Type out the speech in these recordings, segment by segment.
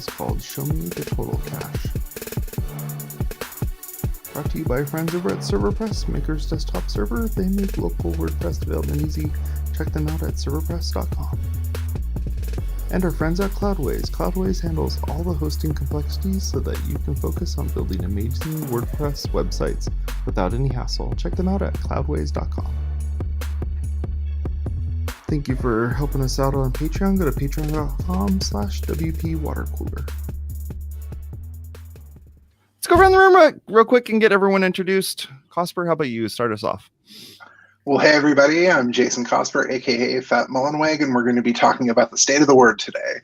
is called Show Me the Total Cache. Brought to you by friends over at ServerPress, Maker's desktop server. They make local WordPress development easy. Check them out at serverpress.com. And our friends at Cloudways. Cloudways handles all the hosting complexities so that you can focus on building amazing WordPress websites without any hassle. Check them out at cloudways.com. Thank you for helping us out on Patreon. Go to patreon.com/WPwatercooler. Let's go around the room real quick and get everyone introduced. Cosper, how about you? Start us off. Well, hey, everybody. I'm Jason Cosper, a.k.a. Fat Mullenweg, and we're going to be talking about the state of the word today.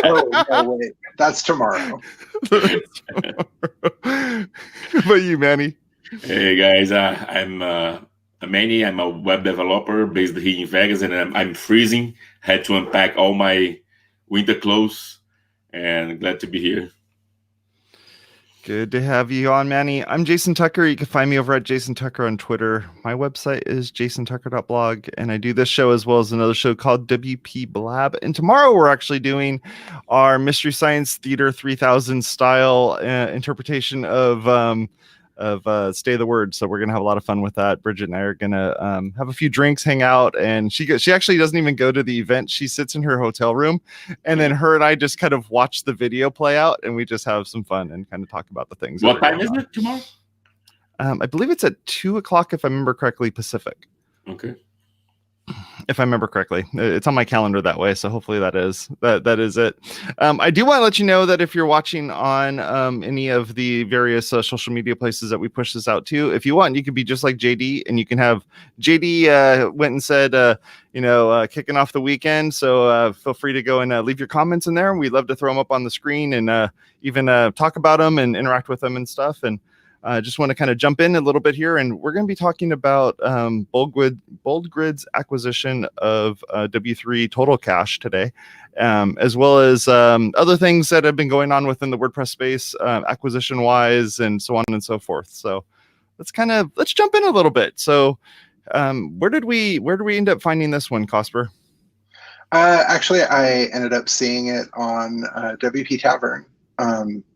Oh, no, wait. That's tomorrow. How about you, Manny? Hey, guys. I'm Manny. I'm a web developer based here in Vegas, and I'm freezing. Had to unpack all my winter clothes, and glad to be here. Good to have you on, Manny. I'm Jason Tucker. You can find me over at Jason Tucker on Twitter. My website is jasontucker.blog, and I do this show as well as another show called WP Blab. And tomorrow we're actually doing our Mystery Science Theater 3000 style interpretation of State of the Word. So we're gonna have a lot of fun with that. Bridget and I are gonna have a few drinks, hang out, and she actually doesn't even go to the event. She sits in her hotel room, and then her and I just kind of watch the video play out, and we just have some fun and kind of talk about the things. What time is it tomorrow? I believe it's at 2:00 if I remember correctly, Pacific. Okay. If I remember correctly, it's on my calendar that way, so hopefully that is it. I do want to let you know that if you're watching on any of the various social media places that we push this out to, if you want, you could be just like JD, and you can have JD went and said, kicking off the weekend. So feel free to go and leave your comments in there. We'd love to throw them up on the screen and even talk about them and interact with them and stuff. And I just want to kind of jump in a little bit here, and we're going to be talking about BoldGrid's acquisition of W3 Total Cache today, as well as other things that have been going on within the WordPress space, acquisition-wise, and so on and so forth. So let's jump in a little bit. So where did we end up finding this one, Cosper? Actually, I ended up seeing it on WP Tavern.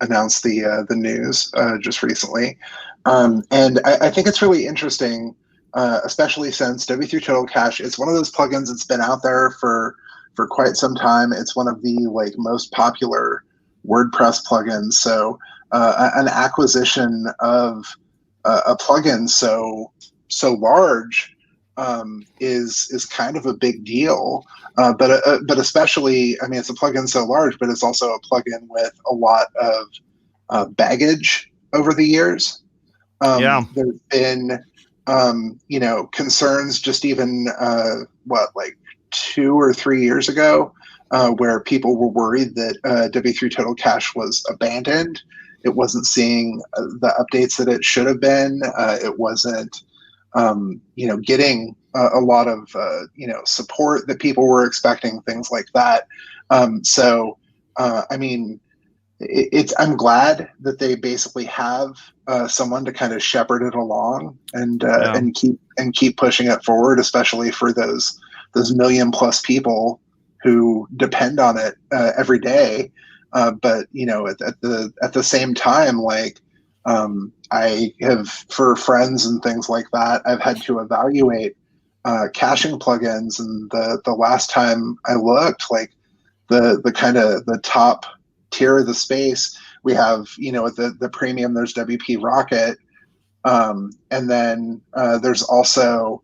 Announced the news just recently, and I think it's really interesting, especially since W3 Total Cache. It's one of those plugins that's been out there for quite some time. It's one of the most popular WordPress plugins. So an acquisition of a plugin so large is kind of a big deal. But especially, I mean, it's a plugin so large, but it's also a plugin with a lot of baggage over the years. There's been, concerns just even, 2 or 3 years ago, where people were worried that W3 Total Cache was abandoned. It wasn't seeing the updates that it should have been. It wasn't, getting a lot of support that people were expecting, things like that. I mean, I'm glad that they basically have someone to kind of shepherd it along and keep pushing it forward, especially for those million plus people who depend on it every day. But at the same time, I have, for friends and things like that, I've had to evaluate caching plugins, and the last time I looked, the kind of the top tier of the space, we have, the premium, there's WP Rocket, and then there's also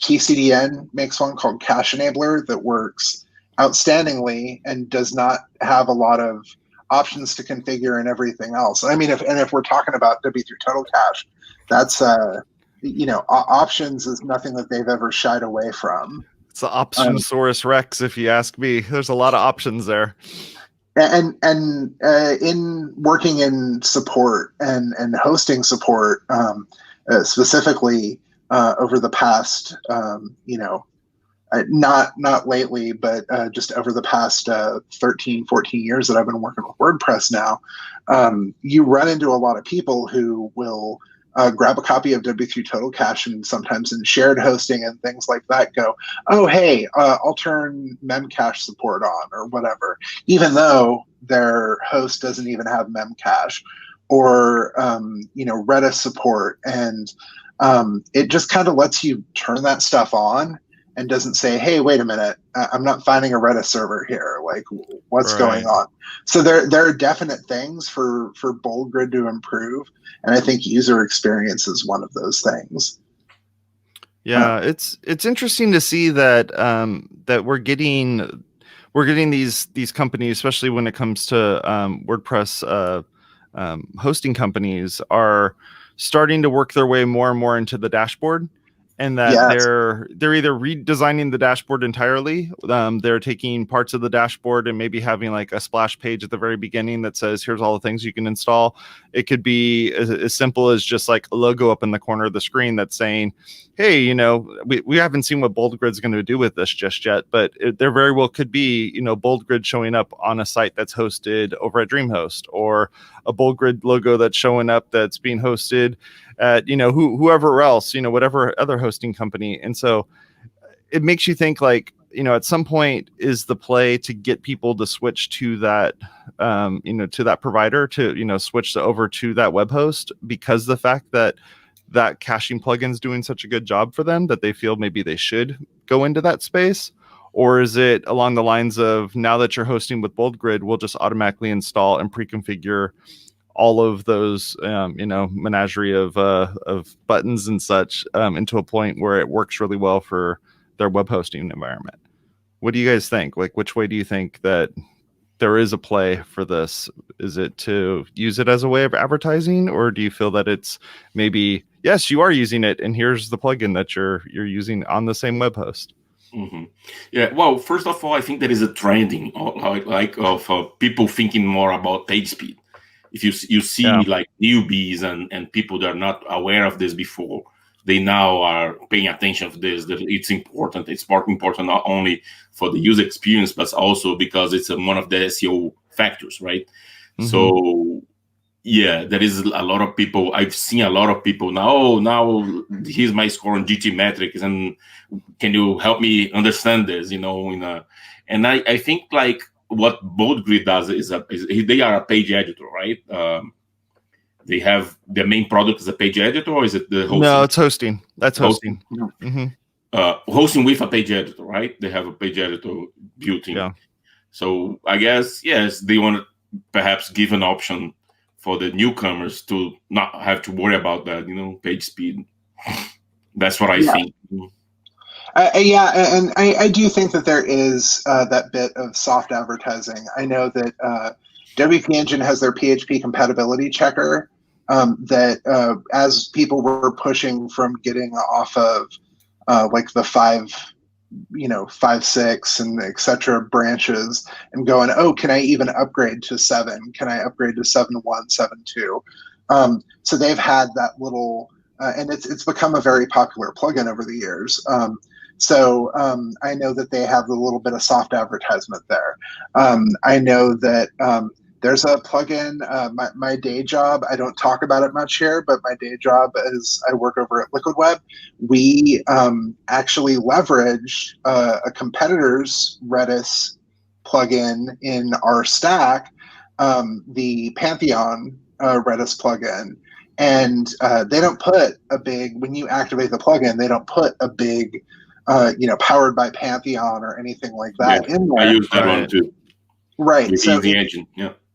KeyCDN makes one called Cache Enabler that works outstandingly and does not have a lot of options to configure and everything else. I mean, if we're talking about W3 Total Cache, that's options is nothing that they've ever shied away from. It's the Optionsaurus Rex, if you ask me. There's a lot of options there. And in working in support and hosting support, specifically over the past, not lately, but just over the past 13, 14 years that I've been working with WordPress now, you run into a lot of people who will grab a copy of W3 Total Cache, and sometimes in shared hosting and things like that go, oh, hey, I'll turn Memcache support on or whatever, even though their host doesn't even have Memcache, or Redis support. And it just kind of lets you turn that stuff on and doesn't say, hey, wait a minute, I'm not finding a Redis server here. Like, what's going on? So there are definite things for BoldGrid to improve. And I think user experience is one of those things. Yeah, it's interesting to see that that we're getting these companies, especially when it comes to WordPress hosting companies, are starting to work their way more and more into the dashboard. And that they're either redesigning the dashboard entirely. They're taking parts of the dashboard and maybe having like a splash page at the very beginning that says, here's all the things you can install. It could be as simple as just like a logo up in the corner of the screen that's saying, hey, we haven't seen what BoldGrid's going to do with this just yet, but there very well could be, BoldGrid showing up on a site that's hosted over at DreamHost, or a BoldGrid logo that's showing up that's being hosted at, whoever else, whatever other hosting company. And so it makes you think, like, at some point, is the play to get people to switch to that, to that provider, to, switch over to that web host, because the fact that caching plugin's doing such a good job for them that they feel maybe they should go into that space? Or is it along the lines of, now that you're hosting with BoldGrid, we'll just automatically install and pre-configure all of those, menagerie of buttons and such into a point where it works really well for their web hosting environment? What do you guys think? Like, which way do you think that there is a play for this? Is it to use it as a way of advertising, or do you feel that it's maybe, yes, you are using it, and here's the plugin that you're using on the same web host? Mm-hmm. Yeah. Well, first of all, I think there is a trending of people thinking more about page speed. If you see like newbies and people that are not aware of this before, they now are paying attention to this, that it's important. It's more important not only for the user experience, but also because it's one of the SEO factors, right? Mm-hmm. So yeah, there is a lot of people. I've seen a lot of people now here's my score on GT metrics, and can you help me understand this? And I think like what BoldGrid does is they are a page editor, right? They have their main product is a page editor, or is it the hosting? No, it's hosting. That's hosting. Mm-hmm. Hosting with a page editor, right? They have a page editor built in. Yeah. So I guess, yes, they want to perhaps give an option for the newcomers to not have to worry about that, page speed. That's what I think. And I do think that there is that bit of soft advertising. I know that WP Engine has their PHP compatibility checker that as people were pushing from getting off of like the 5.6 and et cetera branches and going, oh, can I even upgrade to 7? Can I upgrade to 7.1, 7.2? So they've had that little, and it's become a very popular plugin over the years. So I know that they have a little bit of soft advertisement there. I know that there's a plugin, my day job, I don't talk about it much here, but my day job is I work over at LiquidWeb. We actually leveraged a competitor's Redis plugin in our stack, the Pantheon Redis plugin. And they don't put a big, when you activate the plugin, they don't put a big, powered by Pantheon or anything like that in there. I use that one too. Right. So the engine,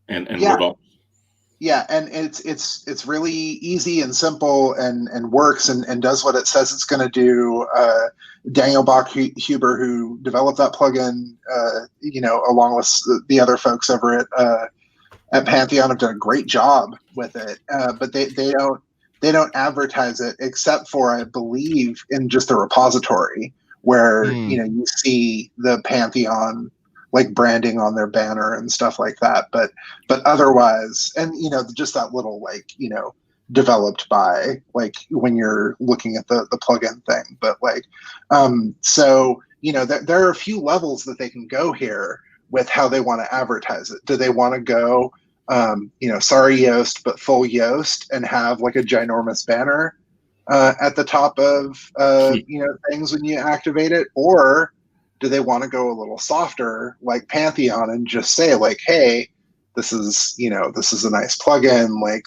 and robot. Yeah, and it's really easy and simple and works and does what it says it's going to do. Daniel Bach-Huber, who developed that plugin, along with the other folks over at Pantheon, have done a great job with it. But they don't advertise it, except for, I believe, in just the repository where you see the Pantheon like branding on their banner and stuff like that, but otherwise, and just that little developed by, like, when you're looking at the plugin thing, but so there are a few levels that they can go here with how they want to advertise it. Do they want to go sorry Yoast, but full Yoast, and have like a ginormous banner at the top of things when you activate it? Or do they want to go a little softer like Pantheon and just say like, hey, this is a nice plugin, like,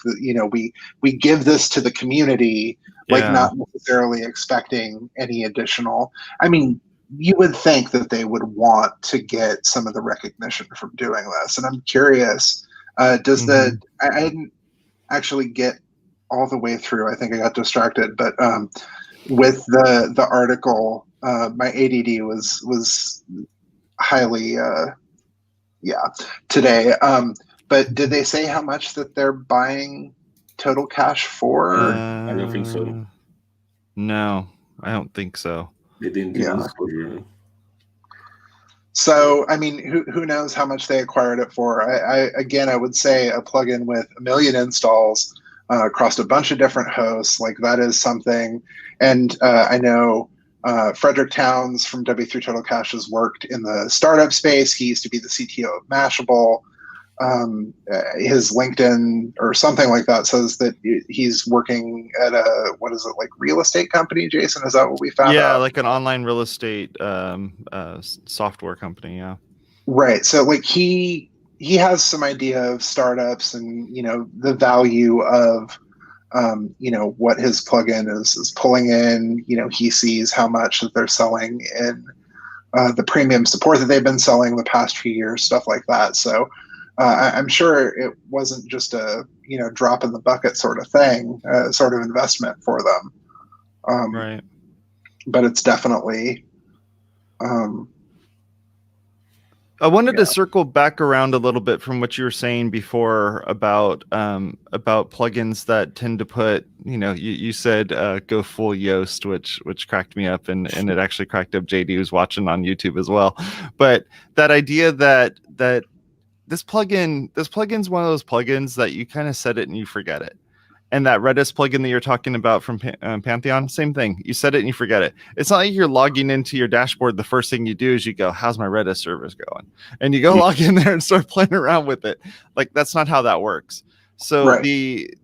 we give this to the community, like, not necessarily expecting any additional. I mean, you would think that they would want to get some of the recognition from doing this. And I'm curious, I didn't actually get all the way through. I think I got distracted, but with the article, my ADD was highly today. But did they say how much that they're buying Total Cash for? I don't think so. No, I don't think so. They didn't do disclosure. So, I mean, who knows how much they acquired it for? I would say a plugin with 1 million installs across a bunch of different hosts, like, that is something. And I know Frederick Towns from W3 Total Cash has worked in the startup space. He used to be the CTO of Mashable. His LinkedIn or something like that says that he's working at a, what is it, like, real estate company, Jason? Is that what we found out? Yeah, like an online real estate software company, yeah. Right. So, like, he has some idea of startups and, the value of, what his plugin is pulling in. He sees how much that they're selling in the premium support that they've been selling the past few years, stuff like that. So I'm sure it wasn't just a, drop in the bucket sort of thing, sort of investment for them. Right. But it's definitely... I wanted to circle back around a little bit from what you were saying before about plugins that tend to put, you said go full Yoast, which cracked me up, and it actually cracked up JD, who's watching on YouTube as well. But that idea that this plugin's one of those plugins that you kind of set it and you forget it. And that Redis plugin that you're talking about from Pantheon, same thing. You set it and you forget it. It's not like you're logging into your dashboard. The first thing you do is you go, how's my Redis service going? And you go log in there and start playing around with it. Like, that's not how that works. So right. the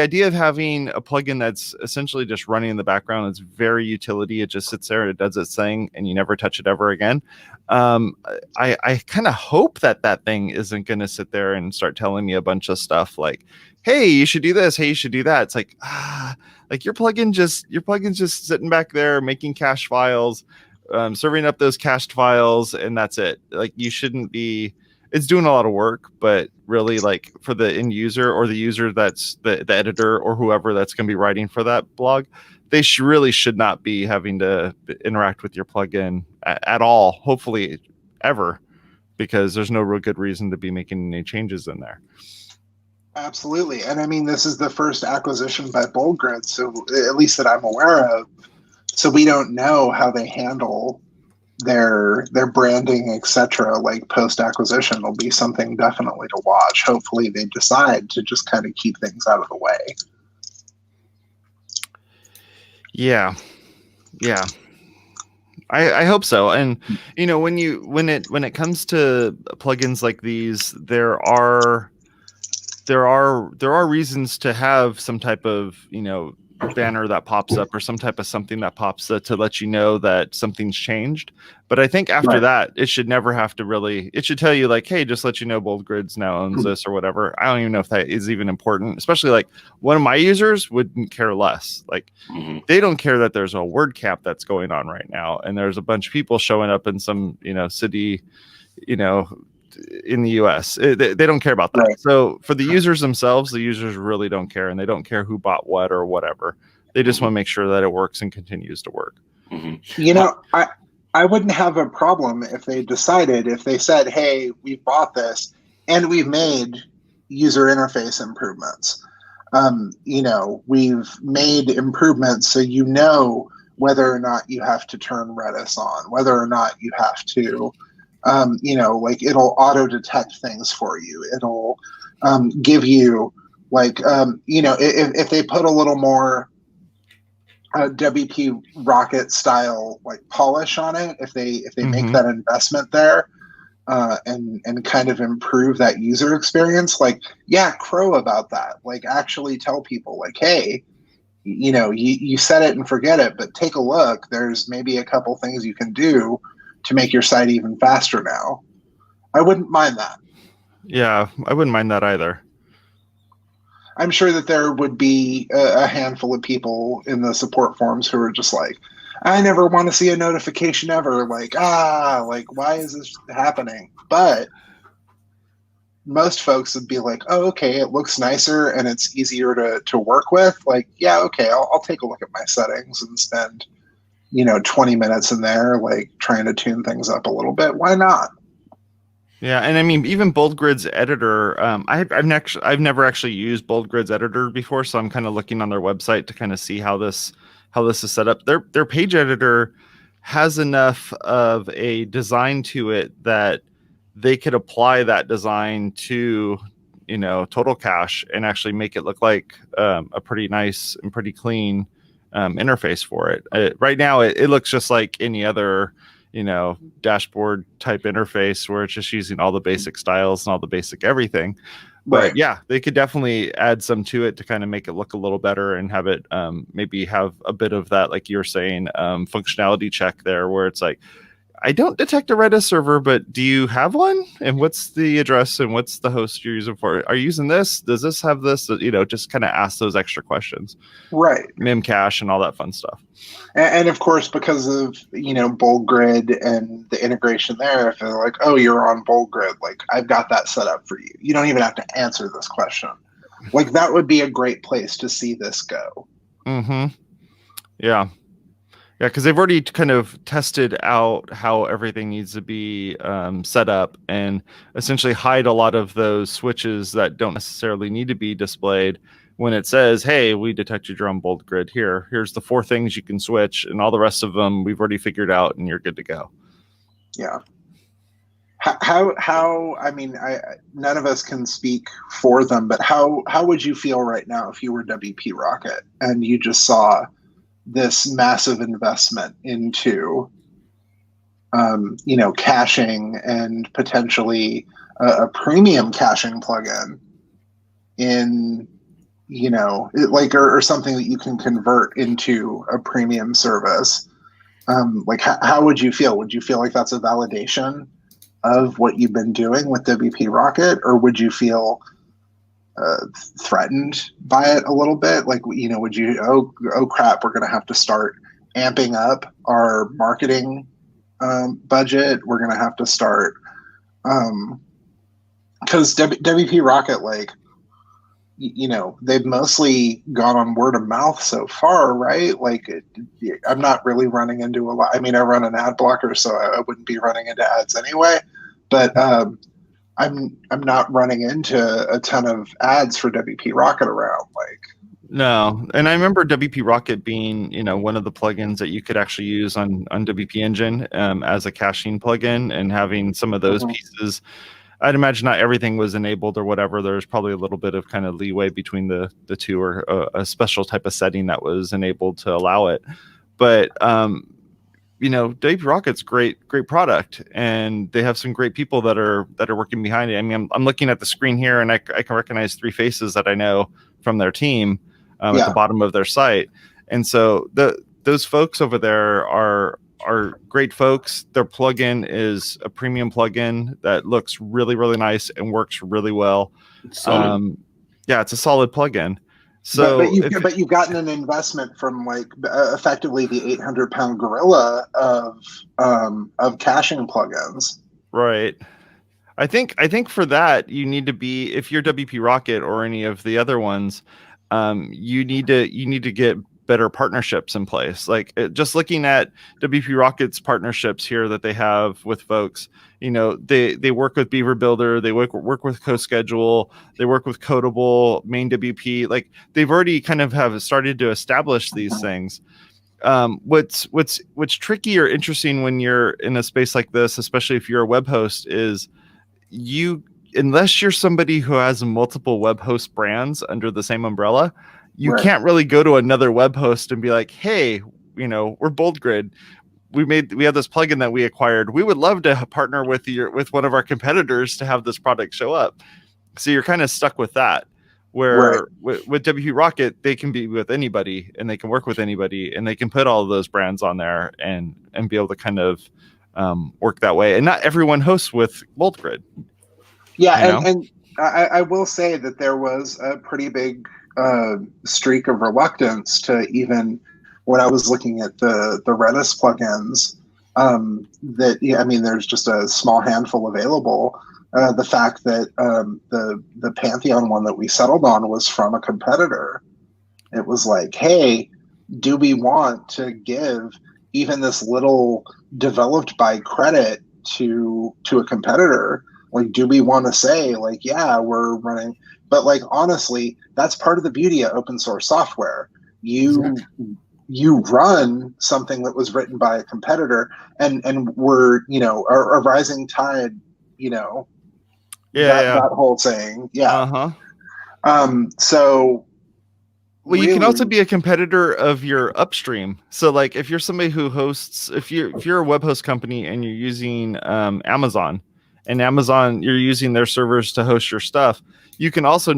idea of having a plugin that's essentially just running in the background, it's very utility. It just sits there and it does its thing and you never touch it ever again. I kind of hope that thing isn't going to sit there and start telling me a bunch of stuff like, hey, you should do this. Hey, you should do that. It's like, your plugin's just sitting back there making cache files, serving up those cached files, and that's it. Like, you shouldn't be. It's doing a lot of work, but really, like, for the end user or the user that's the editor or whoever that's going to be writing for that blog, they really should not be having to interact with your plugin at all. Hopefully, ever, because there's no real good reason to be making any changes in there. Absolutely. And I mean, this is the first acquisition by BoldGrid, so at least that I'm aware of. So we don't know how they handle their branding, etc. Like, post-acquisition will be something definitely to watch. Hopefully they decide to just kind of keep things out of the way. Yeah. I hope so. And when it comes to plugins like these, there are reasons to have some type of, banner that pops up or some type of something that pops up to let you know that something's changed. But I think after that, it should never have to really, it should tell you like, hey, just let you know BoldGrids now owns this or whatever. I don't even know if that is even important, especially like one of my users wouldn't care less. Like they don't care that there's a word cap that's going on right now. And there's a bunch of people showing up in some, city, in the US. They don't care about that. Right. So for the users themselves, the users really don't care, and they don't care who bought what or whatever. They just want to make sure that it works and continues to work. I wouldn't have a problem if they said, hey, we bought this and we've made user interface improvements. We've made improvements so whether or not you have to turn Redis on, whether or not you have to it'll auto detect things for you. It'll give you if they put a little more WP Rocket style like polish on it, if they make that investment there, and kind of improve that user experience, like, yeah, crow about that. Like, actually tell people, like, hey, you set it and forget it, but take a look. There's maybe a couple things you can do to make your site even faster now. I wouldn't mind that. Yeah, I wouldn't mind that either. I'm sure that there would be a handful of people in the support forums who are just like, I never want to see a notification ever. Like, why is this happening? But most folks would be like, oh, okay, it looks nicer and it's easier to work with. Like, yeah, okay, I'll take a look at my settings and spend, 20 minutes in there, like trying to tune things up a little bit. Why not? Yeah, and I mean, even BoldGrid's editor, I've never actually used BoldGrid's editor before, so I'm kind of looking on their website to kind of see how this is set up. Their page editor has enough of a design to it that they could apply that design to, Total Cache and actually make it look like a pretty nice and pretty clean interface for it. Right now, it looks just like any other dashboard type interface where it's just using all the basic styles and all the basic everything. But yeah, they could definitely add some to it to kind of make it look a little better and have it maybe have a bit of that, like you're saying, functionality check there where it's like, I don't detect a Redis server, but do you have one? And what's the address and what's the host you're using for it? Are you using this? Does this have this? Just kind of ask those extra questions. Right. Memcache and all that fun stuff. And of course, because of, BoldGrid and the integration there, if they're like, oh, you're on BoldGrid, like, I've got that set up for you. You don't even have to answer this question. Like, that would be a great place to see this go. Mm-hmm. Yeah. Yeah, because they've already kind of tested out how everything needs to be set up and essentially hide a lot of those switches that don't necessarily need to be displayed when it says, hey, we detected you're on BoldGrid here. Here's the 4 things you can switch, and all the rest of them we've already figured out, and you're good to go. Yeah. How I mean, none of us can speak for them, but how would you feel right now if you were WP Rocket and you just saw this massive investment into, caching and potentially a premium caching plugin in, or something that you can convert into a premium service? How would you feel? Would you feel like that's a validation of what you've been doing with WP Rocket, or would you feel threatened by it a little bit? Like, would you, oh crap, we're going to have to start amping up our marketing budget. We're going to have to start, because WP Rocket, like, they've mostly gone on word of mouth so far, right? Like, I'm not really running into a lot. I mean, I run an ad blocker, so I wouldn't be running into ads anyway, but I'm not running into a ton of ads for WP Rocket around. Like, no, and I remember WP Rocket being, one of the plugins that you could actually use on WP Engine as a caching plugin, and having some of those pieces. I'd imagine not everything was enabled or whatever. There's probably a little bit of kind of leeway between the two, or a special type of setting that was enabled to allow it. But WP Rocket's great product, and they have some great people that are working behind it. I mean, I'm looking at the screen here, and I can recognize 3 faces that I know from their team at the bottom of their site. And so those folks over there are great folks. Their plugin is a premium plugin that looks really, really nice and works really well. It's a solid plugin. So, but you've gotten an investment from, like, effectively the 800-pound gorilla of caching plugins. Right. I think for that, you need to be, if you're WP Rocket or any of the other ones, you need to get better partnerships in place. Like, just looking at WP Rocket's partnerships here that they have with folks, they work with Beaver Builder, they work with CoSchedule, they work with Codable, Main WP. Like, they've already kind of have started to establish these things. What's tricky or interesting when you're in a space like this, especially if you're a web host, is unless you're somebody who has multiple web host brands under the same umbrella, you can't really go to another web host and be like, hey, we're BoldGrid. we have this plugin that we acquired. We would love to partner with one of our competitors to have this product show up. So you're kind of stuck with that. Where with WP Rocket, they can be with anybody and they can work with anybody and they can put all of those brands on there and be able to kind of work that way. And not everyone hosts with WorldGrid. Yeah, and I will say that there was a pretty big streak of reluctance to even when I was looking at the Redis plugins. There's just a small handful available. The fact that the Pantheon one that we settled on was from a competitor. It was like, hey, do we want to give even this little developed by credit to a competitor? Like, do we want to say, like, yeah, we're running? But, like, honestly, that's part of the beauty of open source software. You run something that was written by a competitor, and we're, a rising tide, that whole saying. Yeah. So. Well, you can also be a competitor of your upstream. So, like, if you're somebody who hosts, if you're a web host company and you're using Amazon, and Amazon, you're using their servers to host your stuff, you could also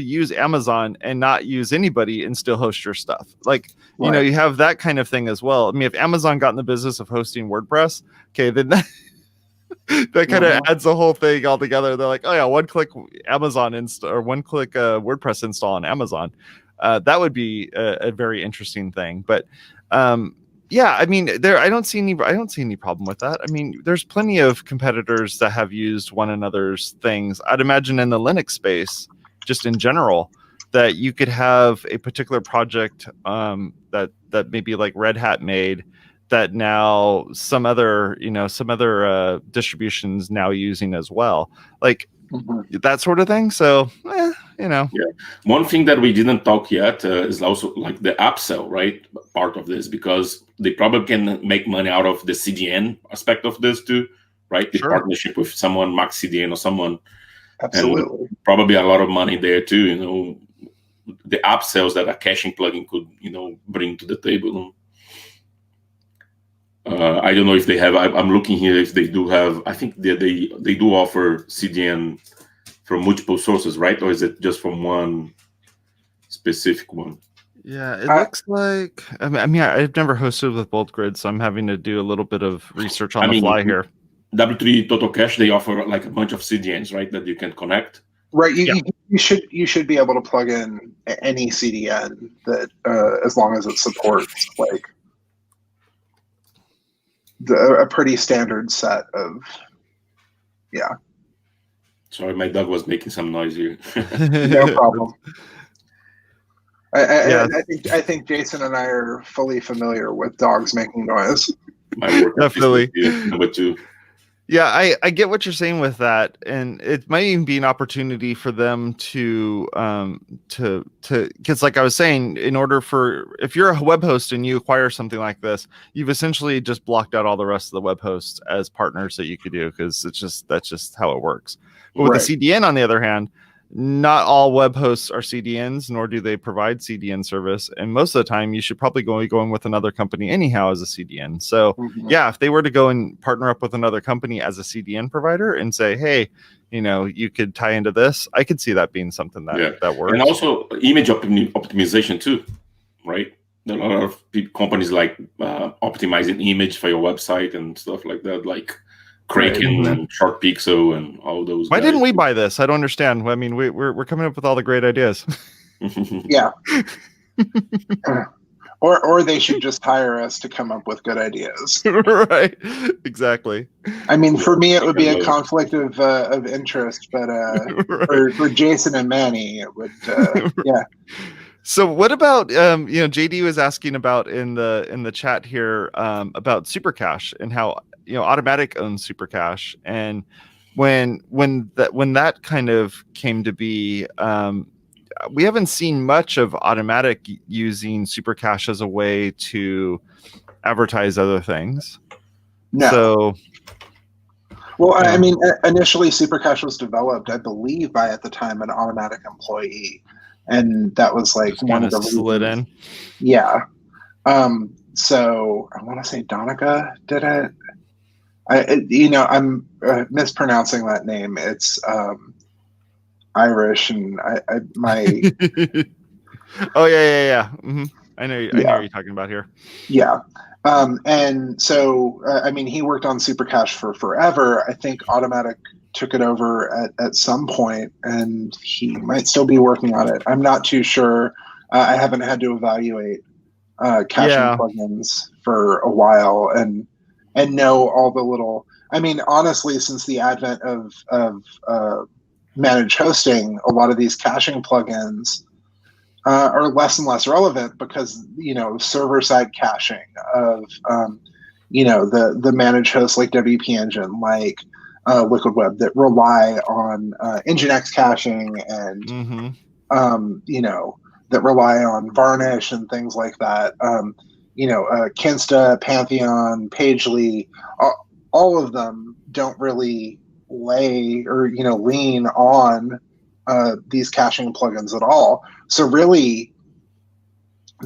use Amazon and not use anybody and still host your stuff. Like, you have that kind of thing as well. I mean, if Amazon got in the business of hosting WordPress, okay, then that kind of adds the whole thing all together. They're like, oh yeah, one-click Amazon install or one-click WordPress install on Amazon. That would be a very interesting thing. But yeah, I mean, I don't see any problem with that. I mean, there's plenty of competitors that have used one another's things. I'd imagine in the Linux space, just in general, that you could have a particular project that maybe like Red Hat made that now some other distributions now using as well, like that sort of thing. So, Yeah. One thing that we didn't talk yet is also like the upsell, right? Part of this, because they probably can make money out of the CDN aspect of this too, right? The partnership with someone, Max CDN or someone. Absolutely. And probably a lot of money there too, the upsells that a caching plugin could, bring to the table. I don't know if they have. I'm looking here if they do have. I think they do offer CDN from multiple sources, right? Or is it just from one specific one? Yeah, it looks like. I mean, I've never hosted with WorldGrid, so I'm having to do a little bit of research on the fly here. W3 Total Cache, they offer like a bunch of CDNs, right, that you can connect. Right. You should be able to plug in any CDN that as long as it supports like a pretty standard set of. Yeah. Sorry, my dog was making some noise here. No problem. I think Jason and I are fully familiar with dogs making noise. My work definitely. Number 2. Yeah, I get what you're saying with that, and it might even be an opportunity for them to because like I was saying, if you're a web host and you acquire something like this, you've essentially just blocked out all the rest of the web hosts as partners that you could do, because that's just how it works. But with the CDN, on the other hand, not all web hosts are CDNs, nor do they provide CDN service. And most of the time, you should probably be going with another company anyhow as a CDN. So yeah, if they were to go and partner up with another company as a CDN provider and say, hey, you could tie into this, I could see that being something that works. And also image optimization too, right? There are a lot of companies like optimizing image for your website and stuff like that, like Kraken and Shark Pixel and all those. Why didn't we buy this? I don't understand. I mean, we're coming up with all the great ideas. Yeah. Or they should just hire us to come up with good ideas. Right. Exactly. I mean, for me, it would be a conflict of interest, but for Jason and Manny, it would. Yeah. So what about JD was asking about in the chat here about Supercache and how Automatic owns Supercache, and when that kind of came to be, we haven't seen much of Automatic using Supercache as a way to advertise other things. No. So, well, I mean, initially Supercache was developed, I believe, by at the time an Automatic employee, and that was like one of the slid in. Yeah. So I want to say Donica did it. I'm mispronouncing that name. It's Irish, and my Oh yeah. I know. I know yeah. what you're talking about here. Yeah. And so, I mean, he worked on Super Cash for forever. I think Automatic took it over at some point, and he might still be working on it. I'm not too sure. I haven't had to evaluate caching Yeah. plugins for a while, and know all the little. I mean, honestly, since the advent of managed hosting, a lot of these caching plugins are less and less relevant because server side caching of the managed hosts like WP Engine, like Liquid Web, that rely on Nginx caching and that rely on Varnish and things like that. Kinsta, Pantheon, Pagely, all of them don't really lay or lean on these caching plugins at all. So really,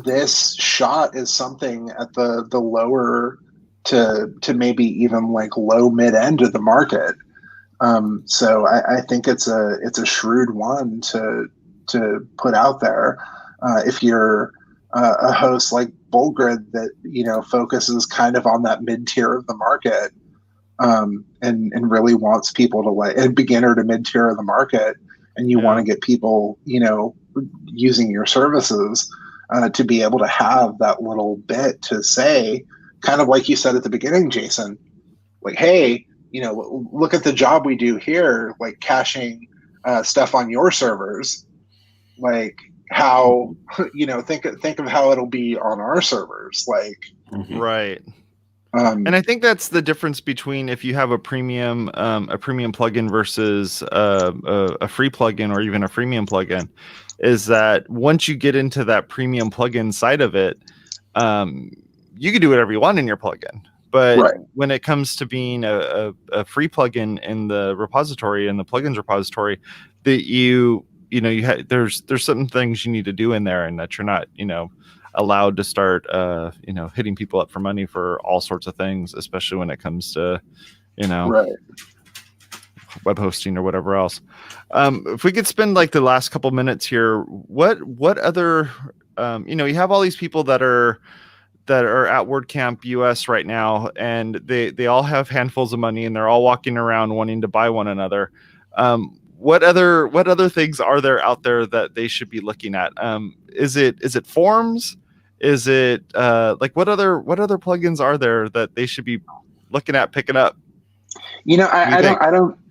this shot is something at the lower to maybe even like low mid end of the market. So I think it's a shrewd one to put out there. If you're a host like Bullgrid that focuses kind of on that mid tier of the market, and really wants people to like a beginner to mid tier of the market, and you want to get people using your services to be able to have that little bit to say, kind of like you said at the beginning, Jason, like, hey, look at the job we do here, like caching stuff on your servers, like how think of how it'll be on our servers, like right. And I think that's the difference between if you have a premium plugin versus a free plugin or even a freemium plugin, is that once you get into that premium plugin side of it, you can do whatever you want in your plugin. But when it comes to being a free plugin in the repository, in the plugins repository, that there's certain things you need to do in there, and that you're not allowed to start hitting people up for money for all sorts of things, especially when it comes to web hosting or whatever else. If we could spend like the last couple minutes here, what other you have all these people that are at WordCamp US right now, and they all have handfuls of money, and they're all walking around wanting to buy one another. What other things are there out there that they should be looking at? Is it forms? Is it like what other plugins are there that they should be looking at picking up?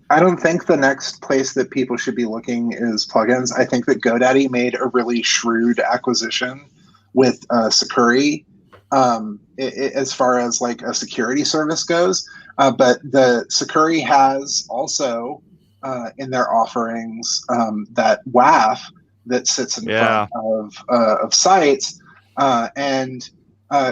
I don't think the next place that people should be looking is plugins. I think that GoDaddy made a really shrewd acquisition with Sakuri as far as like a security service goes. But the Sakuri has also in their offerings that WAF that sits in front of sites, and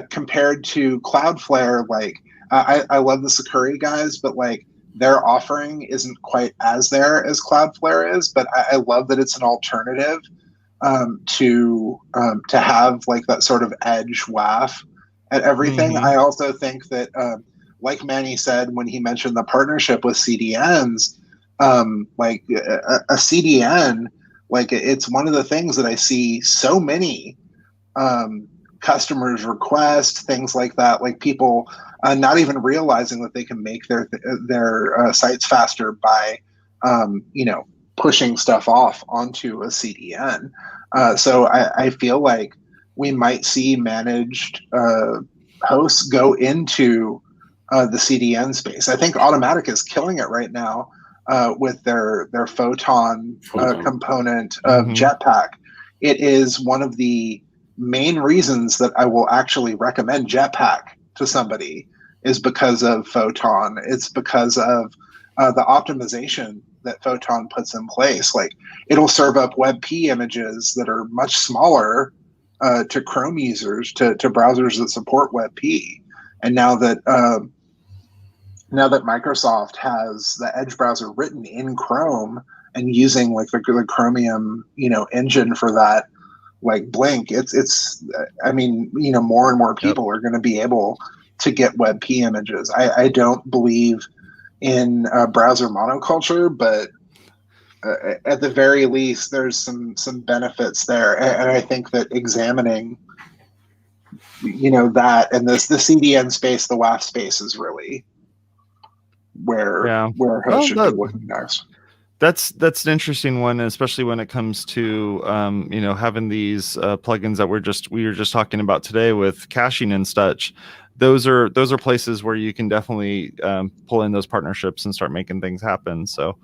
compared to Cloudflare, like I love the Sakuri guys, but like their offering isn't quite as there as Cloudflare is. But I love that it's an alternative to have like that sort of edge WAF at everything. I also think that like Manny said when he mentioned the partnership with CDNs, like a CDN, like it's one of the things that I see so many customers request, things like that, like people not even realizing that they can make their sites faster by pushing stuff off onto a CDN. So I feel like we might see managed hosts go into the CDN space. I think Automatic is killing it right now with their Photon component of Jetpack. It is one of the main reasons that I will actually recommend Jetpack to somebody is because of Photon. It's because of the optimization that Photon puts in place. Like it'll serve up WebP images that are much smaller to Chrome users, to browsers that support WebP. And now that Microsoft has the Edge browser written in Chrome and using like the Chromium engine for that, like Blink, it's I mean, you know, more and more people are going to be able to get WebP images. I don't believe in browser monoculture, but at the very least, there's some benefits there, and I think that examining, you know, that and the CDN space, the WAF space is really where hosts should be looking next. That's an interesting one, especially when it comes to you know, having these plugins that we were just talking about today with caching and such. Those are places where you can definitely pull in those partnerships and start making things happen. So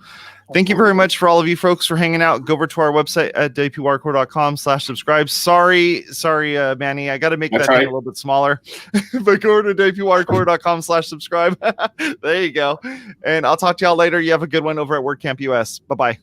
thank you very much for all of you folks for hanging out. Go over to our website at WPwatercooler.com/subscribe. Sorry, Manny, I got to make that thing a little bit smaller. But go over to WPwatercooler.com/subscribe. There you go. And I'll talk to y'all later. You have a good one over at WordCamp US. Bye-bye.